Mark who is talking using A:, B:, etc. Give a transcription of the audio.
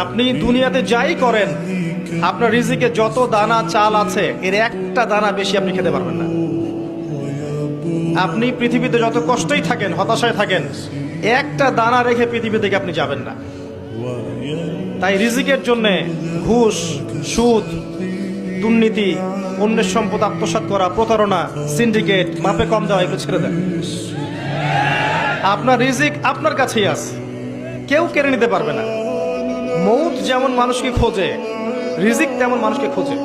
A: আপনি দুনিয়াতে যাই করেন, আপনার রিজিকে যত দানা চাল আছে এর একটা দানা বেশি আপনি খেতে পারবেন না। আপনি পৃথিবীতে যত কষ্টই থাকেন, হতাশায় থাকেন, একটা দানা রেখে পৃথিবী থেকে আপনি যাবেন না। তাই রিজিকের জন্য ঘুষ, সুদ, দুর্নীতি, অন্যের সম্পদ আত্মসাৎ করা, প্রতারণা, সিন্ডিকেট, মাপে কম দেওয়া এগুলো ছেড়ে দেন। আপনার রিজিক আপনার কাছেই আছে, কেউ কেড়ে নিতে পারবে না। মৌত যেমন মানুষকে খোঁজে, রিজিক তেমন মানুষকে খোঁজে।